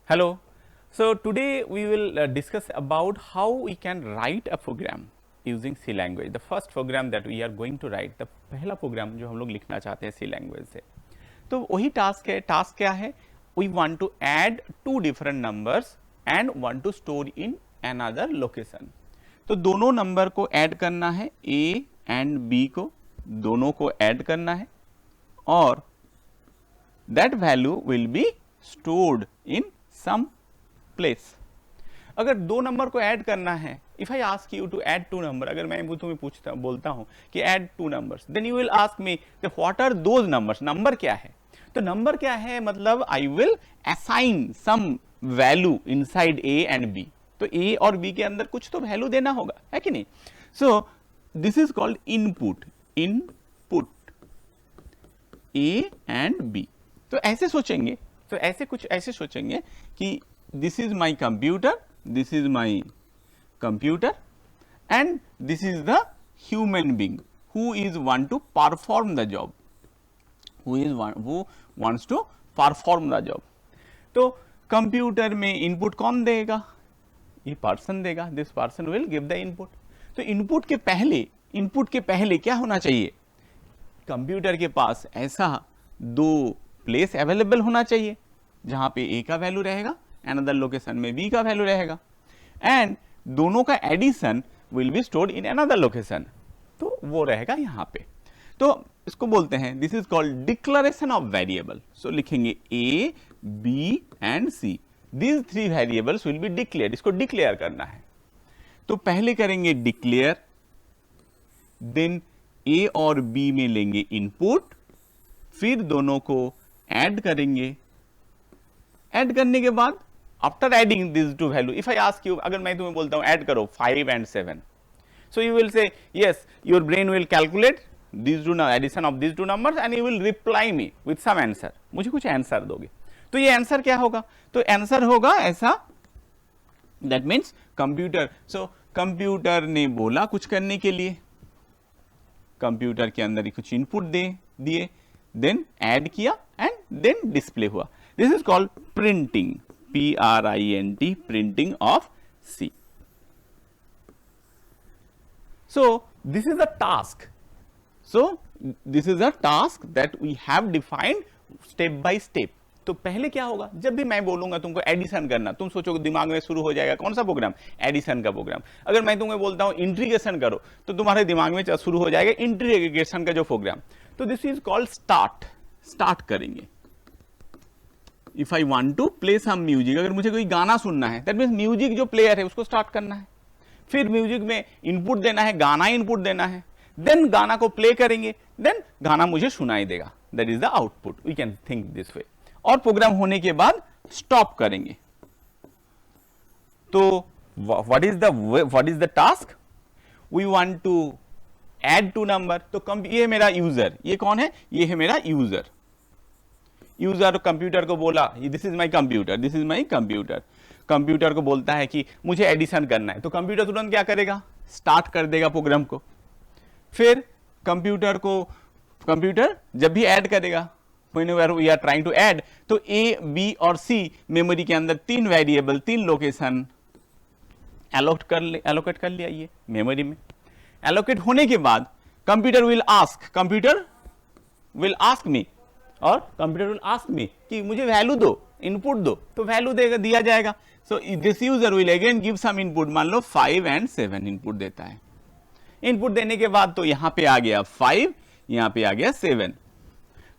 Hello. So today we will discuss about how we can write a program using C language. The first program that we are going to write, the पहला program जो हम लोग लिखना चाहते हैं C language से, तो वही टास्क है. टास्क क्या है? We want to add two different numbers and want to store in another location. तो दोनों नंबर को ऐड करना है, A and B को दोनों को ऐड करना है और that value will be stored in some place. अगर दो नंबर को ऐड करना है, if I ask you to add two number, अगर मैं तुम्हें बोलता हूं कि add two numbers, then you will ask me that what are those numbers? Number क्या है? तो नंबर क्या है मतलब I will assign some value inside A and B. तो A और B के अंदर कुछ तो वैल्यू देना होगा, है कि नहीं? So this is called input. Input A and B. तो ऐसे सोचेंगे, तो ऐसे कुछ ऐसे सोचेंगे कि this is my computer, this is my computer and this is the human being who is want to perform the job, who wants to perform the job. तो कंप्यूटर में इनपुट कौन देगा? ये पर्सन देगा. This person will give the input. तो input के पहले क्या होना चाहिए? कंप्यूटर के पास ऐसा दो प्लेस अवेलेबल होना चाहिए जहां पे A का वैल्यू रहेगा, अनदर लोकेशन में B का वैल्यू रहेगा एंड दोनों का addition will be stored in another location. तो वो रहेगा यहां पे. तो इसको बोलते हैं, this is called declaration of variable. So लिखेंगे A, B and C. These three variables will be declared. इसको डिक्लेयर करना है. तो पहले करेंगे डिक्लेयर, देन A और B में लेंगे इनपुट, फिर दोनों को ऐड करेंगे. ऐड करने के बाद after adding this two value, if I ask you, अगर मैं तुम्हें बोलता हूं ऐड करो 5 and 7, so you will say yes, your brain will calculate this two addition of this two numbers and you will reply me with some answer. मुझे कुछ answer दोगे. तो ये आंसर क्या होगा? तो आंसर होगा ऐसा, that means computer. So computer ने बोला कुछ करने के लिए, कंप्यूटर के अंदर कुछ इनपुट दिए, देन ऐड किया एंड देन डिस्प्ले हुआ. This is called printing, PRINT, printing of C. So this is a task. So this is a task that we have defined step by step. तो पहले क्या होगा? जब भी मैं बोलूंगा तुमको एडिशन करना, तुम सोचोगे दिमाग में शुरू हो जाएगा कौन सा प्रोग्राम? एडिशन का प्रोग्राम. अगर मैं तुम्हें बोलता हूं इंटीग्रेशन करो, तो तुम्हारे दिमाग में शुरू हो जाएगा इंटीग्रेशन का जो प्रोग्राम. तो this is called start. Start करेंगे. If I want to play some music, अगर मुझे कोई गाना सुनना है, दैट मीन्स म्यूजिक जो प्लेयर है उसको स्टार्ट करना है. फिर म्यूजिक में इनपुट देना है, गाना इनपुट देना है, देन गाना को प्ले करेंगे, देन गाना मुझे सुनाई देगा. That is the output. We can think this way. और प्रोग्राम होने के बाद स्टॉप करेंगे. तो what is the task? We want to add two number. तो ये मेरा यूजर, ये कौन है? ये है मेरा यूजर. यूजर कंप्यूटर को बोला this is my computer, this is my computer. Computer को बोलता है कि मुझे एडिशन करना है. तो कंप्यूटर तुरंत क्या करेगा? स्टार्ट कर देगा प्रोग्राम को. फिर कंप्यूटर जब भी ऐड करेगा, whenever we are trying to add, तो A, B और C मेमोरी के अंदर तीन वेरिएबल, तीन लोकेशन एलोकेट कर लिया. ये मेमोरी में एलोकेट होने के बाद कंप्यूटर विल आस्क मी, और कंप्यूटर विल आस्क मी कि मुझे वैल्यू दो, इनपुट दो. तो वैल्यू दिया जाएगा. So this user will again give some input. मान लो 5 and 7 इनपुट देता है. इनपुट देने के बाद तो यहां पे आ गया 5, यहां पे आ गया 7.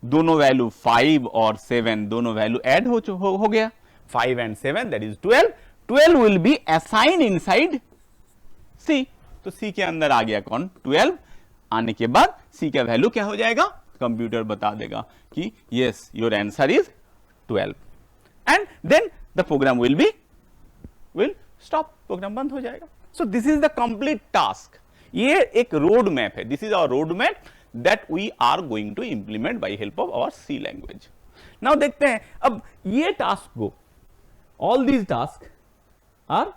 दोनों वैल्यू 5 और 7 दोनों वैल्यू ऐड हो गया. 5 and 7 that is 12. 12 will be assign inside C. तो C के अंदर आ गया कौन? 12. आने के बाद C का वैल्यू क्या हो जाएगा? कंप्यूटर बता देगा कि yes, your answer is 12 and then the program will stop. Program बंद हो जाएगा. So this is the complete task. ये एक रोड मैप है. This is our road map that we are going to implement by help of our C language. Now देखते हैं अब ये टास्क को, all these tasks are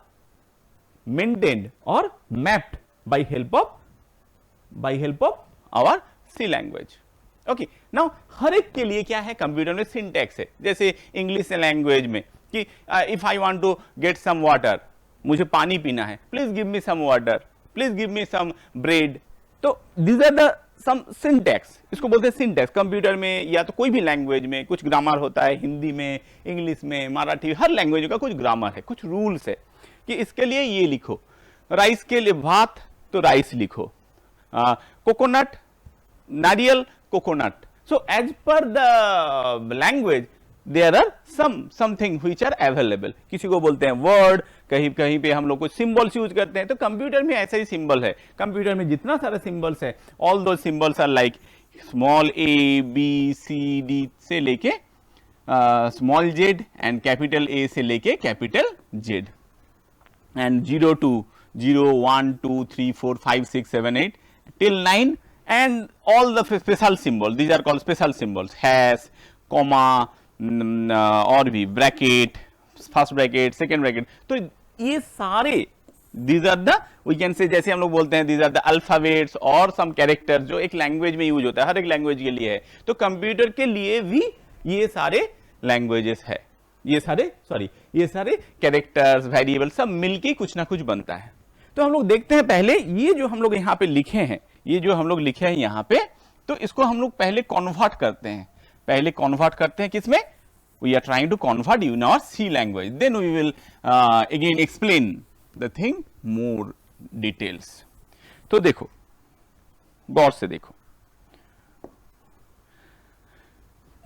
maintained or mapped by help of our C language. Okay. Now हर एक के लिए क्या है? कंप्यूटर में सिंटैक्स है. जैसे इंग्लिश लैंग्वेज में कि if I want to get some water, मुझे पानी पीना है, please give me some water, please give me some bread. तो these are the some syntax, इसको बोलते हैं सिंटैक्स। कंप्यूटर में या तो कोई भी लैंग्वेज में कुछ ग्रामर होता है, हिंदी में, इंग्लिश में, मराठी, हर लैंग्वेज का कुछ ग्रामर है, कुछ रूल्स है कि इसके लिए ये लिखो। राइस के लिए भात तो राइस लिखो, कोकोनट नारियल coconut. So as per the language there are something which are available. किसी को बोलते हैं वर्ड, कहीं कहीं पे हम लोग कुछ सिंबल्स यूज करते हैं, तो कंप्यूटर में ऐसा ही सिंबल है। कंप्यूटर में जितना सारा सिंबल्स है, all those symbols are like small A B C D से लेके small Z and capital A से लेके capital Z, and 0 to 0 1 2 3 4 5 6 7 8 till 9, and all the special symbols, these are called special symbols, hash, comma, और भी bracket, first bracket, second bracket. तो ये सारे these are the, we can say, जैसे हम लोग बोलते हैं these are the alphabets और some characters जो एक लैंग्वेज में यूज होता है, हर एक लैंग्वेज के लिए है। तो कंप्यूटर के लिए भी ये सारे लैंग्वेजेस है, ये सारे कैरेक्टर्स, वेरिएबल सब मिलके कुछ ना कुछ बनता है। तो हम लोग देखते हैं पहले ये जो हम लोग यहाँ पे लिखे हैं, ये जो हम लोग लिखे हैं यहाँ पे, तो इसको हम लोग पहले कन्वर्ट करते हैं। पहले कन्वर्ट करते हैं किसमें? We are trying to convert in our C language, then we will again explain the thing more details. तो देखो, गौर से देखो,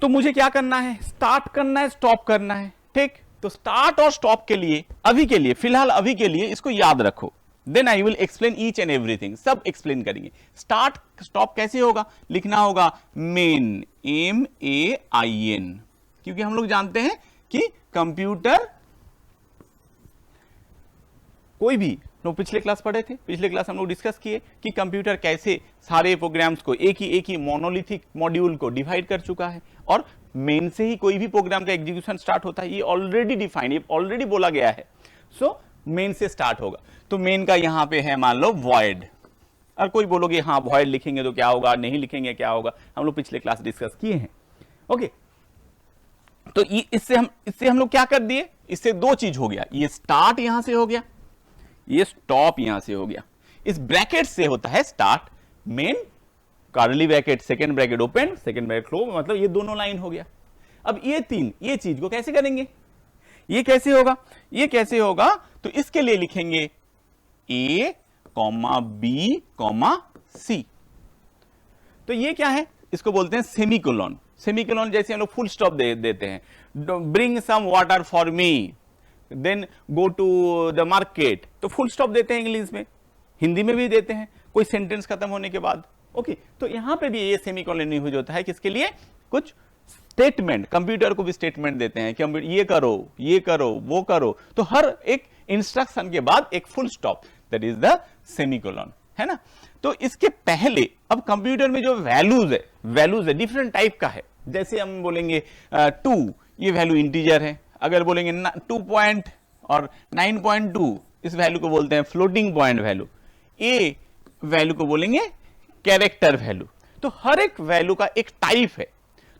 तो मुझे क्या करना है? स्टार्ट करना है, स्टॉप करना है, ठीक? तो स्टार्ट और स्टॉप के लिए, अभी के लिए, फिलहाल अभी के लिए इसको याद रखो। Then I will explain each and everything, सब एक्सप्लेन करेंगे। स्टार्ट स्टॉप कैसे होगा? लिखना होगा मेन, MAIN, क्योंकि हम लोग जानते हैं कि कंप्यूटर, कोई भी लोग पिछले क्लास पढ़े थे, पिछले क्लास हम लोग डिस्कस किए कि कंप्यूटर कैसे सारे प्रोग्राम्स को एक ही मोनोलिथिक मॉड्यूल को डिवाइड कर चुका है, और मेन से ही कोई भी प्रोग्राम का एग्जीक्यूशन स्टार्ट होता है। ये ऑलरेडी डिफाइंड, ये ऑलरेडी बोला गया है। सो मेन से स्टार्ट होगा। तो मेन का यहां पे है मान लो वॉइड, और कोई बोलोगे हाँ वॉइड लिखेंगे तो क्या होगा, नहीं लिखेंगे क्या होगा, हम लोग पिछले क्लास डिस्कस किए हैं। ओके, तो इससे हम लोग क्या कर दिए? इससे दो चीज हो गया, ये स्टार्ट यहां से हो गया, ये स्टॉप यहां से हो गया। इस ब्रैकेट से होता है start, main, curly bracket, second bracket open, second bracket close, मतलब ये दोनों लाइन हो गया। अब ये तीन, ये चीज को कैसे करेंगे? ये कैसे होगा? ये कैसे होगा? तो इसके लिए लिखेंगे A, B, C। तो ये क्या है? इसको बोलते हैं सेमीकोलन। सेमीकोलन जैसे हम लोग फुल स्टॉप देते हैं, bring some water for me, then go to the market, तो फुल स्टॉप देते हैं इंग्लिश में, हिंदी में भी देते हैं कोई सेंटेंस खत्म होने के बाद। ओके, तो यहां पे भी ये सेमीकोलन यूज होता है किसके लिए? कुछ स्टेटमेंट, कंप्यूटर को भी स्टेटमेंट देते हैं कि ये करो, वो करो, तो हर एक इंस्ट्रक्शन के बाद एक full stop, that is the semicolon, है ना? तो इसके पहले अब कंप्यूटर में जो वैल्यूज है डिफरेंट टाइप का है। जैसे हम बोलेंगे 2, ये वैल्यू इंटीजर है। अगर बोलेंगे 2 पॉइंट और 9.2, इस वैल्यू को बोलते हैं फ्लोटिंग पॉइंट वैल्यू। ए वैल्यू को बोलेंगे कैरेक्टर वैल्यू। तो हर एक वैल्यू का एक टाइप है,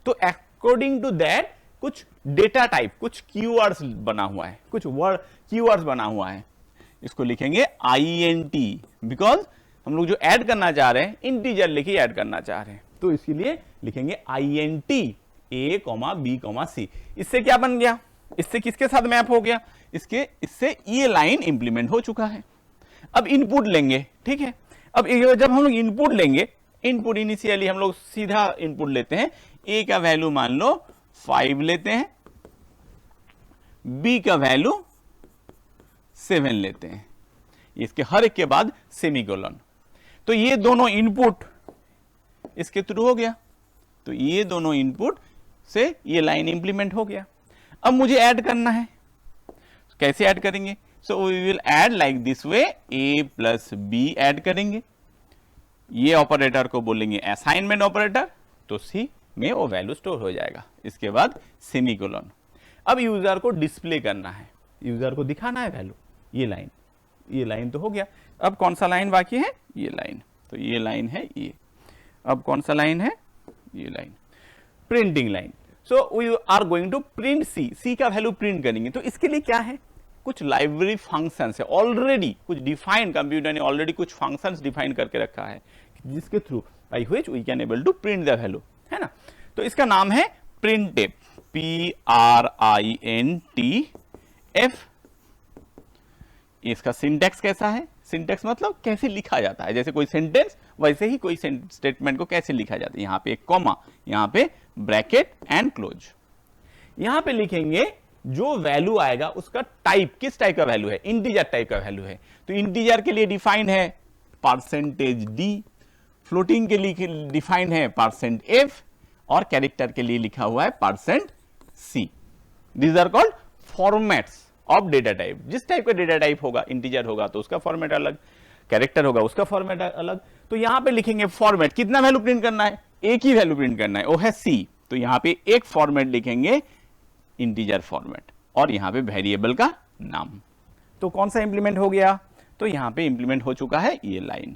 तो अकॉर्डिंग टू दैट कुछ डेटा टाइप, कुछ कीवर्ड्स बना हुआ है, कुछ वर्ड कीवर्ड्स बना हुआ है। इसको लिखेंगे INT, बिकॉज हम लोग जो ऐड करना चाह रहे हैं इंटीजर लेके ऐड करना चाह रहे हैं, तो इसके लिए लिखेंगे INT, A, B, C। इससे क्या बन गया? इससे किसके साथ मैप हो गया? इससे ये लाइन इंप्लीमेंट हो चुका है। अब इनपुट लेंगे, ठीक है? अब जब हम लोग इनपुट लेंगे, इनपुट इनिशियली हम लोग सीधा इनपुट लेते हैं। A का वैल्यू मान लो 5 लेते हैं, B का वैल्यू 7 लेते हैं, इसके हर एक के बाद सेमीकोलन। तो ये दोनों इनपुट इसके थ्रू हो गया, तो ये दोनों इनपुट से ये लाइन इंप्लीमेंट हो गया। अब मुझे ऐड करना है, कैसे ऐड करेंगे? So we will add like this way, A plus B add करेंगे, ये ऑपरेटर को बोलेंगे असाइनमेंट ऑपरेटर, तो C में वो वैल्यू स्टोर हो जाएगा। इसके बाद सेमीकोलन। अब यूजर को डिस्प्ले करना है, यूजर को दिखाना है वैल्यू, ये लाइन तो हो गया। अब कौन सा लाइन बाकी है? ये लाइन, तो ये लाइन है ये। अब कौन सा लाइन है? ये line, printing line. So we are going to print C का वैल्यू प्रिंट करेंगे। तो इसके लिए क्या है, कुछ लाइब्रेरी फंक्शंस है ऑलरेडी, कुछ डिफाइन, कंप्यूटर ने ऑलरेडी कुछ फंक्शंस डिफाइन करके रखा है जिसके through by which we can able to print the value, है ना। तो इसका नाम है प्रिंटफ, PRINTF। इसका सिंटैक्स कैसा है, सिंटैक्स मतलब कैसे लिखा जाता है, जैसे कोई सेंटेंस वैसे ही कोई स्टेटमेंट को कैसे लिखा जाता है। यहाँ पे एक कॉमा, यहाँ पे ब्रैकेट एंड क्लोज। यहाँ पे लिखेंगे जो वैल्यू आएगा उसका टाइप, किस टाइप का वैल्यू है, इंटीजर टाइप का वैल्यू है। तो इंटीजर के लिए डिफाइंड है %d, फ्लोटिंग के लिए डिफाइंड है %f, और कैरेक्टर के लिए लिखा हुआ है %c। These are called formats of data type. जिस टाइप का डेटा टाइप होगा, इंटीजर होगा तो उसका फॉर्मेट अलग, कैरेक्टर होगा उसका फॉर्मेट अलग। तो यहां पे लिखेंगे फॉर्मेट, कितना वैल्यू प्रिंट करना है, एक ही वैल्यू प्रिंट करना है, वो है c। तो यहां पे एक फॉर्मेट लिखेंगे इंटीजर फॉर्मेट, और यहां पे वेरिएबल का नाम। तो कौन सा इंप्लीमेंट हो गया, तो यहां पे इंप्लीमेंट हो चुका है ये लाइन।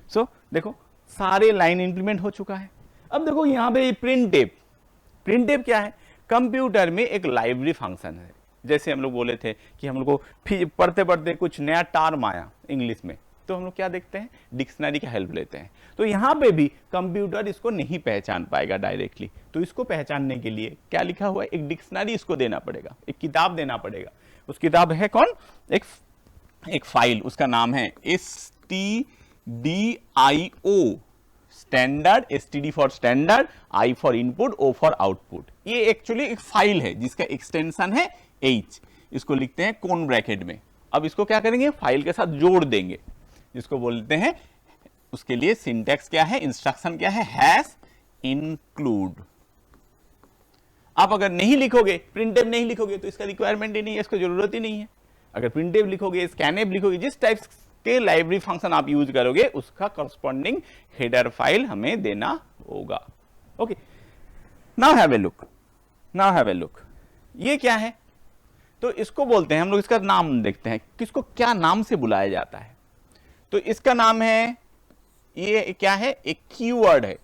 सो देखो सारे लाइन इंप्लीमेंट हो चुका है। अब देखो यहां पे प्रिंटफ, प्रिंटफ क्या है, कंप्यूटर में एक लाइब्रेरी फंक्शन है। जैसे हम लोग बोले थे कि हम लोग को पढ़ते पढ़ते कुछ नया टर्म आया इंग्लिश में, तो हम लोग क्या देखते हैं, डिक्शनरी का हेल्प लेते हैं। तो यहां पे भी कंप्यूटर इसको नहीं पहचान पाएगा डायरेक्टली, तो इसको पहचानने के लिए क्या लिखा हुआ है, एक डिक्शनरी इसको देना पड़ेगा, एक किताब देना पड़ेगा। उस किताब है कौन, एक फाइल, उसका नाम है STDIO, standard, STD for standard, I for input, O for output. ये एक्चुअली एक फाइल है जिसका एक्सटेंशन है H, इसको लिखते हैं कोन ब्रैकेट में। अब इसको क्या करेंगे, फाइल के साथ जोड़ देंगे, जिसको बोलते हैं, उसके लिए सिंटैक्स क्या है, इंस्ट्रक्शन क्या है, हैश इंक्लूड। आप अगर नहीं लिखोगे, प्रिंटफ नहीं लिखोगे तो इसका रिक्वायरमेंट ही नहीं है, इसको जरूरत ही नहीं है। अगर प्रिंटफ लिखोगे, स्कैनफ लिखोगे, जिस टाइप के लाइब्रेरी फंक्शन आप यूज करोगे उसका करस्पॉन्डिंग हेडर फाइल हमें देना होगा। Okay, now have a look, now have a look. ये क्या है, तो इसको बोलते हैं, हम लोग इसका नाम देखते हैं, किसको क्या नाम से बुलाया जाता है। तो इसका नाम है, ये क्या है, एक कीवर्ड है,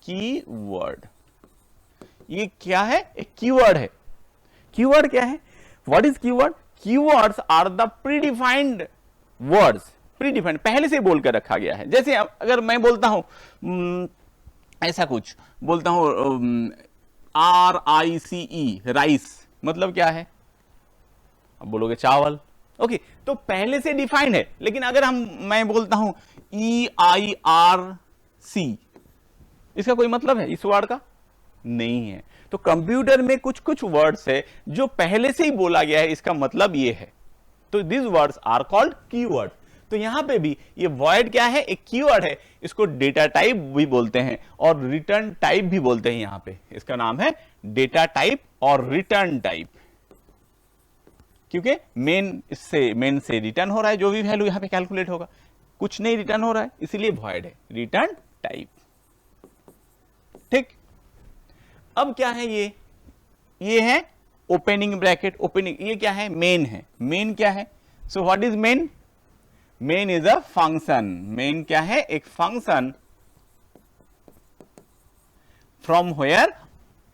कीवर्ड। ये क्या है, एक कीवर्ड है। कीवर्ड क्या है, what is keyword, keywords are the predefined words, predefined, पहले से बोल कर रखा गया है। जैसे अगर मैं बोलता हूं ऐसा कुछ बोलता हूं RICE, राइस, मतलब क्या है, अब बोलोगे चावल। ओके, तो पहले से डिफाइंड है। लेकिन अगर मैं बोलता हूं EIRC, इसका कोई मतलब है इस वर्ड का, नहीं है। तो कंप्यूटर में कुछ कुछ वर्ड्स है जो पहले से ही बोला गया है, इसका मतलब ये है। तो this words are called keyword. तो यहां पे भी ये वॉइड क्या है, एक कीवर्ड है, इसको डेटा टाइप भी बोलते हैं और रिटर्न टाइप भी बोलते हैं। यहां पे इसका नाम है डेटा टाइप और रिटर्न टाइप, क्योंकि मेन से रिटर्न हो रहा है, जो भी वैल्यू यहां पे कैलकुलेट होगा, कुछ नहीं रिटर्न हो रहा है, इसलिए वॉइड है, रिटर्न टाइप। ठीक, अब क्या है, ये है ओपनिंग ब्रैकेट, ओपनिंग, ये क्या है, मेन है। मेन क्या है, so what is main, main is a function. Main क्या है, एक function from where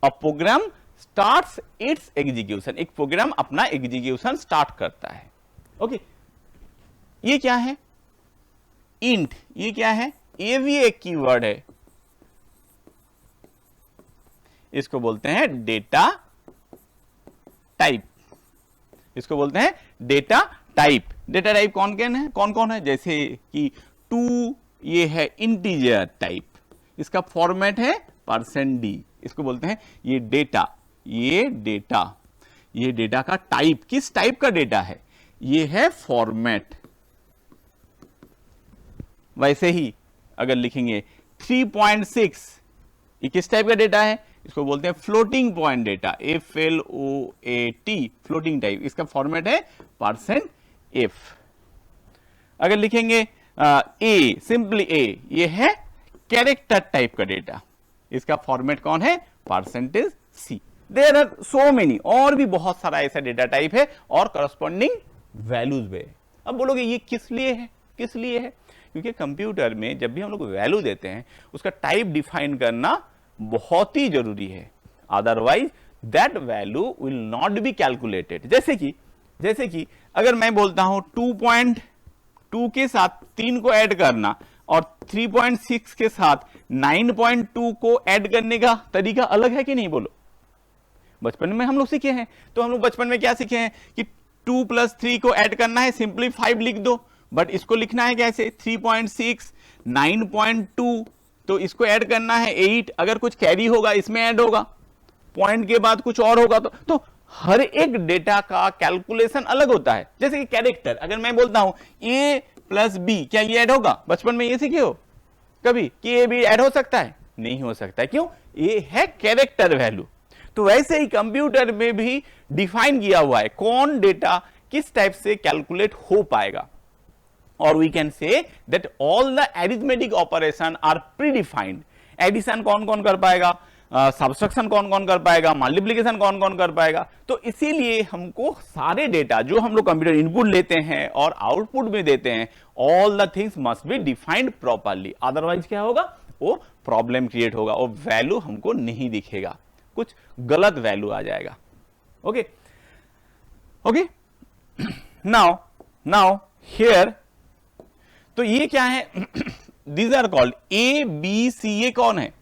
a program starts its execution, एक प्रोग्राम अपना एग्जीक्यूशन स्टार्ट करता है। ओके, ये क्या है, इंट, ये क्या है, ये भी एक कीवर्ड है, इसको बोलते हैं डेटा टाइप, इसको बोलते हैं डेटा टाइप। डेटा टाइप कौन कौन है, जैसे कि 2, ये है इंटीजर टाइप, इसका फॉर्मेट है %d, इसको बोलते हैं ये डेटा, ये डेटा का टाइप, किस टाइप का डेटा है, ये है फॉर्मेट। वैसे ही अगर लिखेंगे 3.6, ये किस टाइप का डेटा है, इसको बोलते हैं floating point data, FLOAT, floating type, इसका फॉर्मेट है %f। अगर लिखेंगे A, सिंपली A, ये है कैरेक्टर टाइप का डेटा, इसका फॉर्मेट कौन है, %c। There are so many, और भी बहुत सारा ऐसा डेटा टाइप है और करस्पॉन्डिंग वैल्यूज भी है। अब बोलोगे ये किस लिए है, किस लिए है, क्योंकि कंप्यूटर में जब भी हम लोग वैल्यू देते हैं उसका टाइप डिफाइन करना बहुत ही जरूरी है। Otherwise that value will not be calculated. जैसे कि अगर मैं बोलता हूं 2.2 के साथ 3 को ऐड करना और 3.6 के साथ 9.2 को ऐड करने का तरीका अलग है कि नहीं, बोलो। बचपन में हम लोग सीखे हैं, तो हम लोग बचपन में क्या सीखे हैं कि 2 + 3 को ऐड करना है, सिंपली 5 लिख दो, बट इसको लिखना है कैसे, 3.6 9.2, तो इसको ऐड करना है 8, अगर कुछ कैरी होगा इसमें ऐड होगा, पॉइंट के बाद कुछ और होगा, तो हर एक डेटा का कैलकुलेशन अलग होता है। जैसे कि कैरेक्टर, अगर मैं बोलता हूं a + b, क्या ये ऐड होगा? बचपन में ये सीखे हो कभी कि a b ऐड हो सकता है? नहीं हो सकता है। क्यों? ये है कैरेक्टर वैल्यू। तो वैसे ही कंप्यूटर में भी डिफाइन किया हुआ है कौन डेटा किस टाइप से कैलकुलेट हो पाएगा, और we can say that all the arithmetic operation are predefined. Addition कौन कौन कर पाएगा, सब्सट्रैक्शन कौन कौन कर पाएगा, मल्टीप्लिकेशन कौन कौन कर पाएगा। तो इसीलिए हमको सारे डेटा जो हम लोग कंप्यूटर इनपुट लेते हैं और आउटपुट में देते हैं, all the things must be defined properly, otherwise क्या होगा, वो प्रॉब्लम क्रिएट होगा और वैल्यू हमको नहीं दिखेगा, कुछ गलत वैल्यू आ जाएगा। ओके ओके, नाउ हियर, तो ये क्या है, these are called A B C. ये कौन है?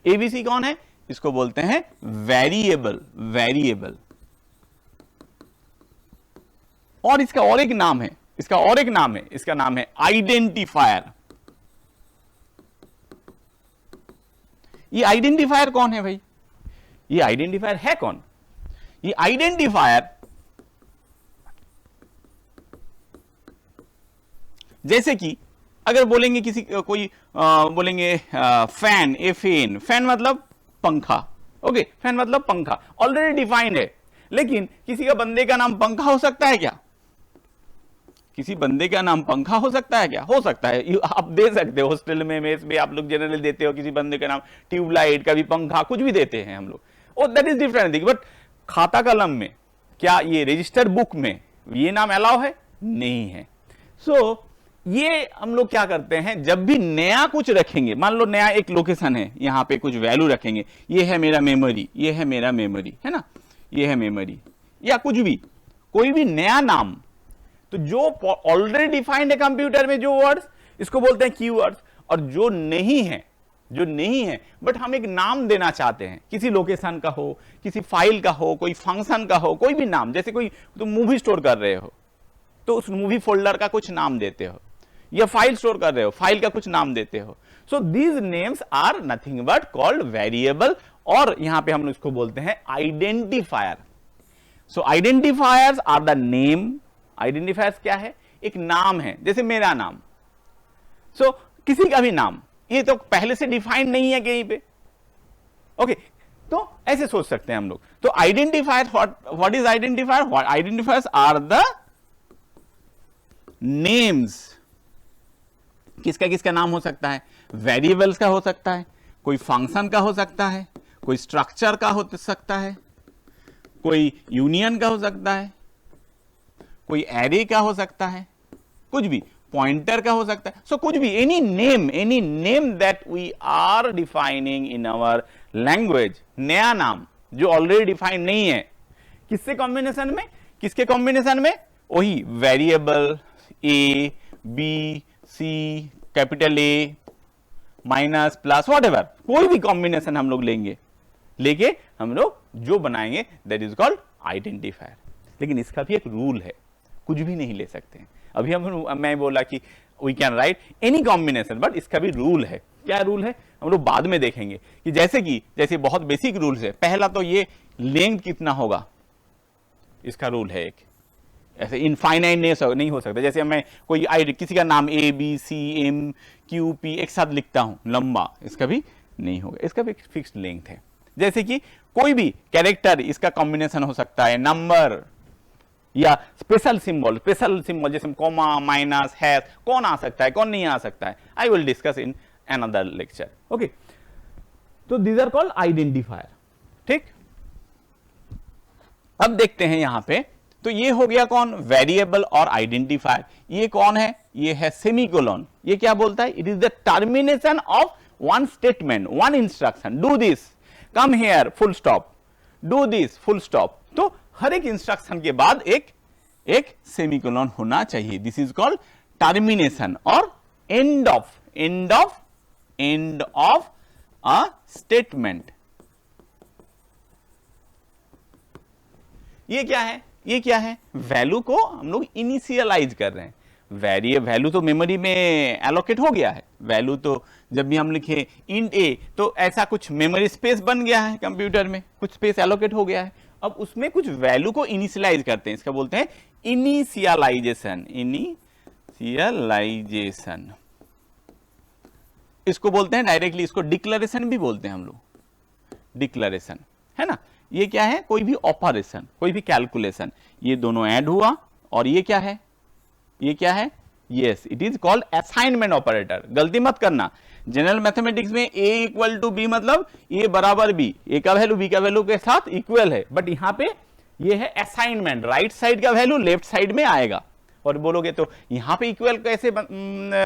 एबीसी कौन है? इसको बोलते हैं वेरिएबल। और इसका और एक नाम है, इसका नाम है आइडेंटिफायर। ये आइडेंटिफायर कौन है भाई? ये आइडेंटिफायर है कौन? ये आइडेंटिफायर जैसे कि अगर बोलेंगे कोई बोलेंगे फैन मतलब पंखा। ओके, फैन मतलब पंखा ऑलरेडी डिफाइंड है, लेकिन किसी का बंदे का नाम पंखा हो सकता है क्या? किसी बंदे का नाम पंखा हो सकता है क्या? हो सकता है, आप दे सकते हो, हॉस्टल में, मेस में आप लोग जनरली देते हो किसी बंदे का नाम, ट्यूबलाइट, कभी पंखा, कुछ भी देते हैं हम लोग, और that is different thing. But खाता कलम में, क्या ये रजिस्टर्ड बुक में ये नाम अलाउ है? नहीं है। सो ये हम लोग क्या करते हैं, जब भी नया कुछ रखेंगे, मान लो नया एक लोकेशन है, यहां पे कुछ वैल्यू रखेंगे, ये है मेरा मेमोरी, ये है मेरा मेमोरी, है ना, ये है मेमोरी, या कुछ भी, कोई भी नया नाम, तो जो ऑलरेडी डिफाइंड है कंप्यूटर में जो वर्ड्स, इसको बोलते हैं कीवर्ड्स। और जो नहीं है बट हम एक नाम देना चाहते हैं, किसी लोकेशन का हो, किसी फाइल का हो, कोई फंक्शन का हो, कोई भी नाम, जैसे कोई तुम मूवी स्टोर कर रहे हो तो उस मूवी फोल्डर का कुछ नाम देते हो, या फाइल स्टोर कर रहे हो, फाइल का कुछ नाम देते हो। So these names are nothing but called variable, और यहां पे हम इसको बोलते हैं identifier. So identifiers are the name. Identifiers क्या है? एक नाम है, जैसे मेरा नाम। सो किसी का भी नाम, ये तो पहले से डिफाइंड नहीं है कहीं पे। ओके, तो ऐसे सोच सकते हैं हम लोग। तो identifier, what is identifier? Identifiers are the names. किसका किसका नाम हो सकता है? वेरिएबल्स का हो सकता है, कोई फंक्शन का हो सकता है, कोई स्ट्रक्चर का हो सकता है, कोई यूनियन का हो सकता है, कोई एरे का हो सकता है, कुछ भी, पॉइंटर का हो सकता है। सो कुछ भी, any name that we are defining in our language, नया नाम जो ऑलरेडी डिफाइंड नहीं है, किससे कॉम्बिनेशन में, किसके कॉम्बिनेशन में? वही variable A B C, capital A minus plus whatever, कोई भी कॉम्बिनेशन हम लोग लेके हम लोग जो बनाएंगे दैट इज कॉल्ड आइडेंटिफायर। लेकिन इसका भी एक रूल है, कुछ भी नहीं ले सकते हैं। अभी मैं बोला कि we can write any combination, but इसका भी रूल है। क्या रूल है हम लोग बाद में देखेंगे, कि जैसे बहुत बेसिक रूल्स है। पहला तो ये लेंथ कितना होगा, इसका रूल है एक, ऐसे इनफाइनाइटनेस नहीं हो सकता। जैसे मैं कोई किसी का नाम A B C M Q P एक साथ लिखता हूं लंबा, इसका भी नहीं होगा, इसका भी फिक्स्ड लेंथ है। जैसे कि कोई भी कैरेक्टर, इसका कॉम्बिनेशन हो सकता है नंबर या स्पेशल सिंबल जैसे कॉमा, माइनस, हैश, कौन आ सकता है, कौन नहीं आ सकता है, I will discuss in another lecture. Okay, तो दीज आर कॉल्ड आइडेंटिफायर। ठीक, अब देखते हैं यहां पे, तो ये हो गया कौन, वेरिएबल और आइडेंटिफायर। ये कौन है? ये है सेमीकोलन। ये क्या बोलता है? It is the termination of one statement, one instruction, do this. Come here full stop, do this full stop. तो हर एक इंस्ट्रक्शन के बाद एक सेमीकोलन होना चाहिए। दिस इज कॉल्ड टर्मिनेशन और एंड ऑफ अ स्टेटमेंट। ये क्या है? वैल्यू को हम लोग इनिशियलाइज कर रहे हैं। वैल्यू तो मेमोरी में एलोकेट हो गया है। वैल्यू तो जब भी हम लिखे इंट ए तो ऐसा कुछ मेमोरी स्पेस बन गया है, कंप्यूटर में कुछ स्पेस एलोकेट हो गया है। अब उसमें कुछ वैल्यू को इनिशियलाइज करते हैं, इसका बोलते हैं इनिशियलाइजेशन। इसको बोलते हैं डायरेक्टली, इसको डिक्लेरेशन भी बोलते हैं हम लोग, डिक्लेरेशन, है ना। ये क्या है? कोई भी ऑपरेशन, कोई भी कैलकुलेशन, ये दोनों ऐड हुआ और ये क्या है? Yes, it is called assignment operator. गलती मत करना, जनरल मैथमेटिक्स में a इक्वल टू बी मतलब a बराबर b, a का वैल्यू b का वैल्यू के साथ इक्वल है, बट यहां पे ये है असाइनमेंट, राइट साइड का वैल्यू लेफ्ट साइड में आएगा। और बोलोगे तो यहां पे इक्वल कैसे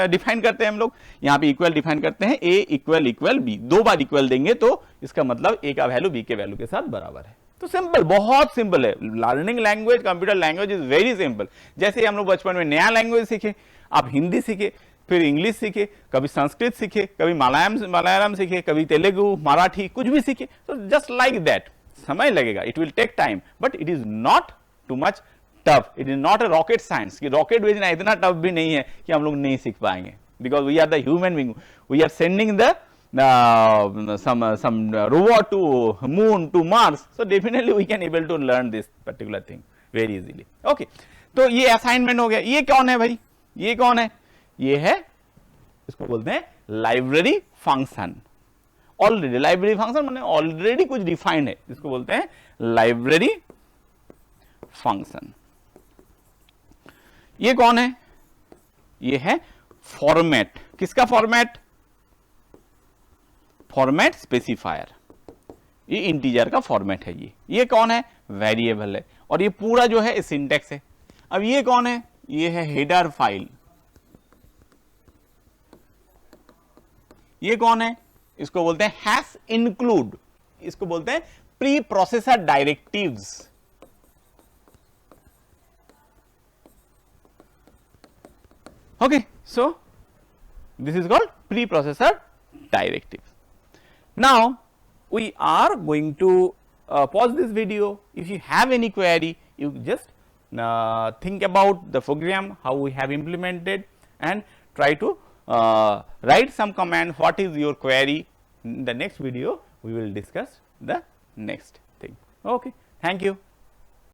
डिफाइन करते हैं हम लोग? यहां पे इक्वल डिफाइन करते हैं a equal b, 2 bar equal देंगे तो इसका मतलब a का वैल्यू b के वैल्यू के साथ बराबर है। तो सिंपल, बहुत सिंपल है। Learning language, computer language is very simple. जैसे हम लोग बचपन में नया लैंग्वेज सीखे, आप हिंदी सीखे, फिर इंग्लिश सीखे, कभी संस्कृत सीखे, कभी मलयालम सीखे, कभी तेलुगु, मराठी, कुछ भी सीखे, तो जस्ट लाइक दैट समय लगेगा, it will take time, but it is not too much tough, it is not a rocket science कि रॉकेट भेजना इतना टफ भी नहीं है कि हम लोग नहीं सीख पाएंगे, because we are the human being, we are sending the some robot to moon, to Mars, so definitely we can able to learn this particular thing very easily. Okay, तो ये असाइनमेंट हो गया। ये कौन है भाई? ये कौन है? ये है, इसको बोलते हैं library function. Already library function माने ऑलरेडी कुछ डिफाइंड है, इसको बोलते हैं लाइब्रेरी फंक्शन। ये कौन है? ये है फॉर्मेट। किसका फॉर्मेट? Format specifier. ये इंटीजर का फॉर्मेट है। ये कौन है? वेरिएबल है। और ये पूरा जो है सिंटेक्स है। अब ये कौन है? ये है हेडर फाइल। ये कौन है? इसको बोलते हैं हैश इंक्लूड। इसको बोलते हैं pre processor directives. Okay, so this is called pre processor directives. Now we are going to pause this video. If you have any query, you just think about the program, how we have implemented, and try to write some command. What is your query? In the next video, we will discuss the next thing. Okay, thank you.